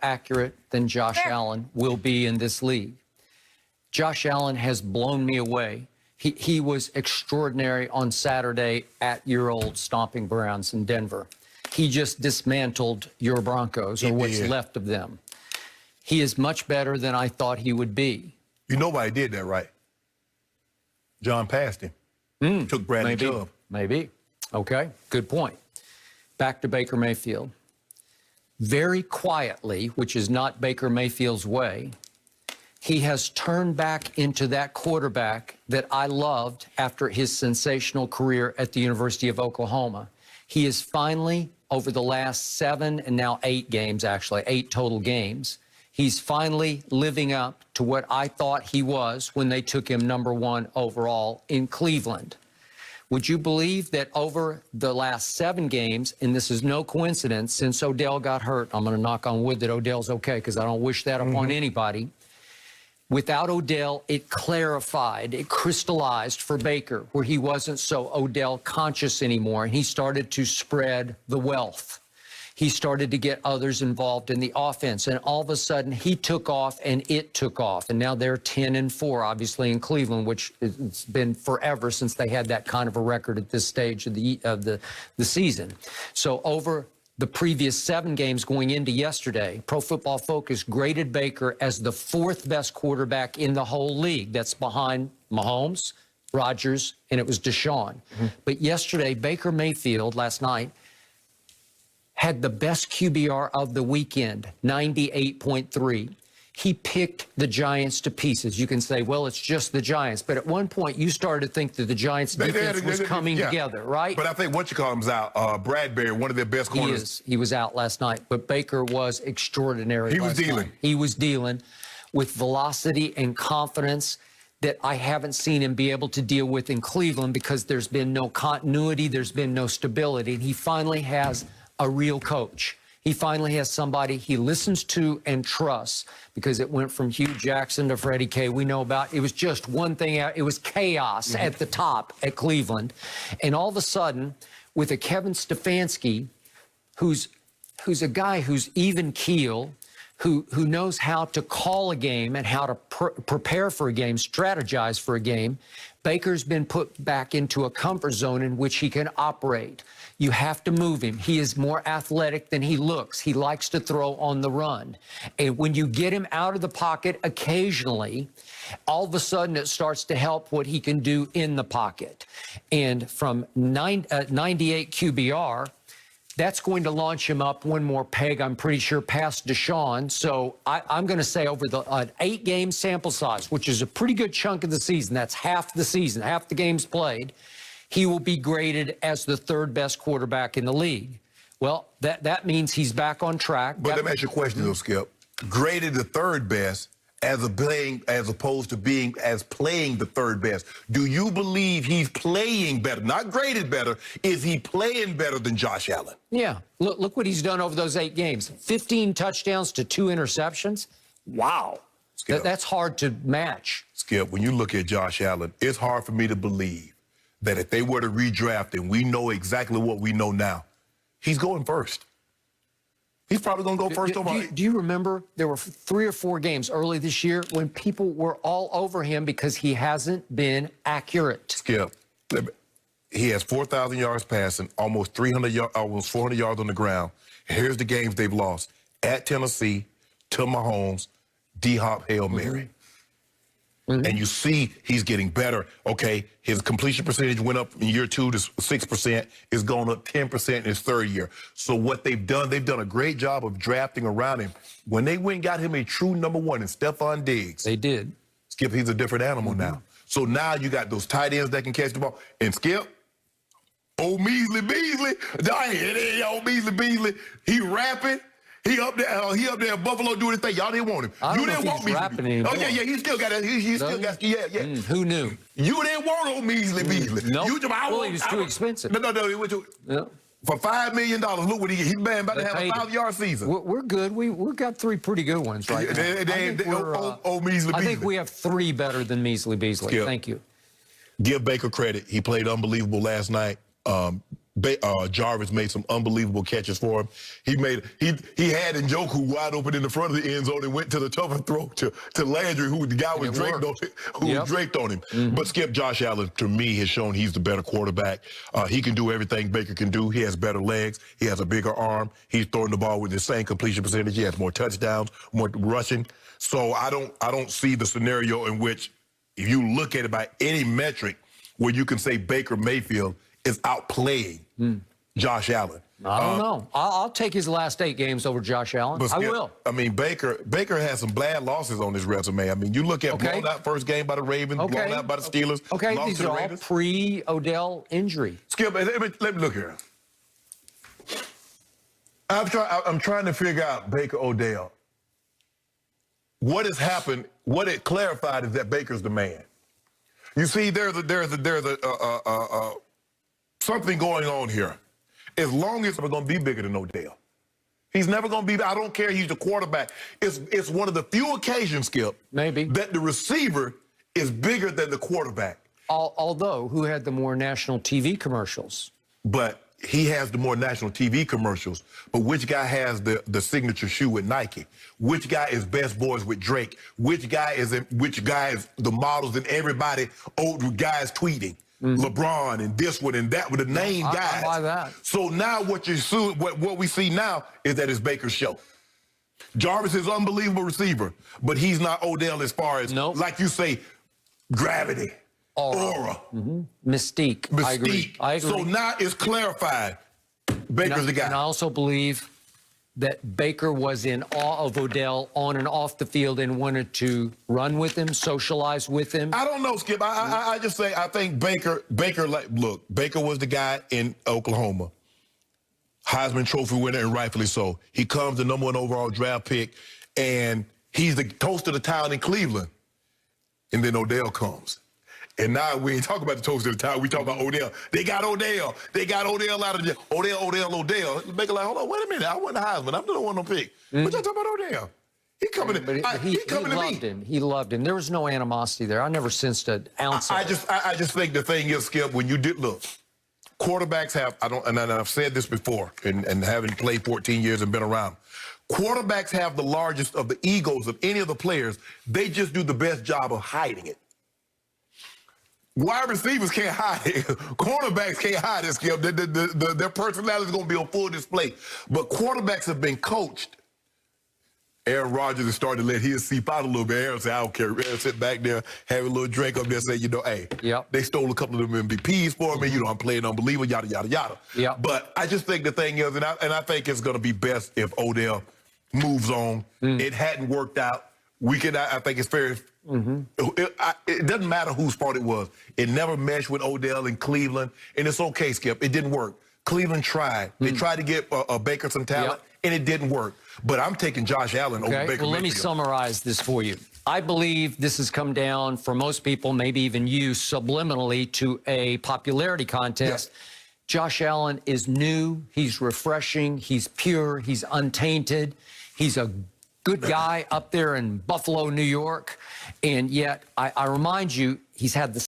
accurate than Josh Allen will be in this league. Josh Allen has blown me away. He was extraordinary on Saturday at your old stomping grounds in Denver. He just dismantled your Broncos, or what's left of them. He is much better than I thought he would be. You know why he did that, right? John passed him. Took Bradley Chubb. Maybe. Okay, good point. Back to Baker Mayfield. Very quietly, which is not Baker Mayfield's way, he has turned back into that quarterback that I loved after his sensational career at the University of Oklahoma. He is finally, over the last 7 and now 8 games, actually, 8 total games, he's finally living up to what I thought he was when they took him #1 overall in Cleveland. Would you believe that over the last 7 games, and this is no coincidence, since Odell got hurt, I'm going to knock on wood that Odell's okay because I don't wish that upon anybody. Without Odell, it clarified, it crystallized for Baker where he wasn't so Odell conscious anymore, and he started to spread the wealth. He started to get others involved in the offense, and all of a sudden he took off and it took off. And now they're 10-4, obviously, in Cleveland, which it's been forever since they had that kind of a record at this stage of the season. So over the previous 7 games going into yesterday, Pro Football Focus graded Baker as the 4th best quarterback in the whole league. That's behind Mahomes, Rodgers, and it was Deshaun. But yesterday, Baker Mayfield, last night, had the best QBR of the weekend, 98.3. He picked the Giants to pieces. You can say, well, it's just the Giants. But at one point, you started to think that the Giants' defense was coming together, right? But I think what you call him's out. Bradbury, one of their best corners. He was out last night. But Baker was extraordinary. He was dealing. He was dealing with velocity and confidence that I haven't seen him be able to deal with in Cleveland because there's been no continuity. There's been no stability. And he finally has a real coach. He finally has somebody he listens to and trusts, because it went from Hugh Jackson to Freddie K. We know about it was just one thing out. It was chaos at the top at Cleveland. And all of a sudden, with a Kevin Stefanski, who's a guy who's even keel, who knows how to call a game and how to prepare for a game, strategize for a game, Baker's been put back into a comfort zone in which he can operate. You have to move him. He is more athletic than he looks. He likes to throw on the run. And when you get him out of the pocket occasionally, all of a sudden it starts to help what he can do in the pocket. And from 98 QBR, that's going to launch him up one more peg, I'm pretty sure, past Deshaun. So I'm going to say over the 8-game sample size, which is a pretty good chunk of the season, that's half the season, half the games played, he will be graded as the 3rd best quarterback in the league. Well, that means he's back on track. But let me ask you a question, though, Skip. Graded the 3rd best as opposed to playing the 3rd best. Do you believe he's playing better? Not graded better. Is he playing better than Josh Allen? Yeah. Look what he's done over those 8 games. 15 touchdowns to 2 interceptions. Wow. That's hard to match. Skip, when you look at Josh Allen, it's hard for me to believe that if they were to redraft and we know exactly what we know now, he's going first. He's probably going to go first overall. Do you remember there were 3 or 4 games early this year when people were all over him because he hasn't been accurate? Skip, he has 4,000 yards passing, almost 400 yards on the ground. Here's the games they've lost. At Tennessee, to Mahomes, D-Hop, Hail Mary. And you see he's getting better. Okay, his completion percentage went up in year 2 to 6%. It's gone up 10% in his 3rd year. So what they've done a great job of drafting around him. When they went and got him a true #1 in Stephon Diggs. They did. Skip, he's a different animal now. So now you got those tight ends that can catch the ball. And Skip, old Measly Beasley, old Measly Beaslly, he rapping. He up there in Buffalo doing his thing. Y'all didn't want him. You didn't want me. Oh, yeah, he still got it. He still got it. Yeah. Who knew? You didn't want old Measly Beasley. No. Well, he was too expensive. No, he went to... For $5 million, look what he get. He's about to have a 1,000-yard season. We're good. We've got 3 pretty good ones right now. Old Measly Beasley. I think we have 3 better than Measly Beasley. Thank you. Give Baker credit. He played unbelievable last night. Jarvis made some unbelievable catches for him. He had Njoku wide open in the front of the end zone and went to the tougher throw to Landry, who the guy was draped on, was draped on him. But Skip, Josh Allen, to me, has shown he's the better quarterback. He can do everything Baker can do. He has better legs. He has a bigger arm. He's throwing the ball with the same completion percentage. He has more touchdowns, more rushing. So I don't see the scenario in which, if you look at it by any metric, where you can say Baker Mayfield is outplaying Josh Allen. I don't know. I'll take his last 8 games over Josh Allen. I will. I mean, Baker has some bad losses on his resume. I mean, you look at blown out first game by the Ravens, blown out by the Steelers. Okay, lost these to the are all Raiders. pre-Odell injury. Skip, let me look here. I'm trying to figure out Baker Odell. What has happened? What it clarified is that Baker's the man. You see, there's something going on here. As long as we're going to be bigger than Odell, he's never going to be. I don't care. He's the quarterback. It's one of the few occasions, Skip, maybe, that the receiver is bigger than the quarterback. Although, who had the more national TV commercials? But he has the more national TV commercials. But which guy has the signature shoe with Nike? Which guy is best boys with Drake? Which guy is the models and everybody, old guys tweeting? LeBron and this one and that with the name guys. I buy that. So now what we see now is that it's Baker's show. Jarvis is an unbelievable receiver, but he's not Odell as far as, like you say, gravity, aura. Mystique. I agree. So now it's clarified. Baker's the guy. And I also believe that Baker was in awe of Odell on and off the field and wanted to run with him, socialize with him. I don't know, Skip. I just say I think Baker, look, Baker was the guy in Oklahoma. Heisman Trophy winner, and rightfully so. He comes the #1 overall draft pick, and he's the toast of the town in Cleveland. And then Odell comes. And now we ain't talking about the toast of the town. We talk about Odell. They got Odell. They got Odell out of the Odell. Baker like, hold on, wait a minute. I wasn't the Heisman. I'm the one on pick. What y'all talking about Odell? He coming to me. He loved him. There was no animosity there. I never sensed an ounce of it. I just think the thing is, Skip, when you did look, quarterbacks have, and I've said this before, and having played 14 years and been around, quarterbacks have the largest of the egos of any of the players. They just do the best job of hiding it. Wide receivers can't hide it. Cornerbacks can't hide it, Skip. Their personality is going to be on full display. But quarterbacks have been coached. Aaron Rodgers is starting to let his seep out a little bit. Aaron said, I don't care. Aaron sit back there, have a little drink up there, say, hey, they stole a couple of them MVPs for me. I'm playing unbelievable, yada, yada, yada. But I just think the thing is, and I think it's going to be best if Odell moves on. It hadn't worked out. I think it's fair. It doesn't matter whose fault it was. It never meshed with Odell in Cleveland, and it's okay, Skip. It didn't work. Cleveland tried. They tried to get Baker some talent, and it didn't work. But I'm taking Josh Allen over Baker. Well, let me summarize this for you. I believe this has come down, for most people, maybe even you, subliminally to a popularity contest. Josh Allen is new. He's refreshing. He's pure. He's untainted. He's a good guy up there in Buffalo, New York. And yet, I remind you, he's had the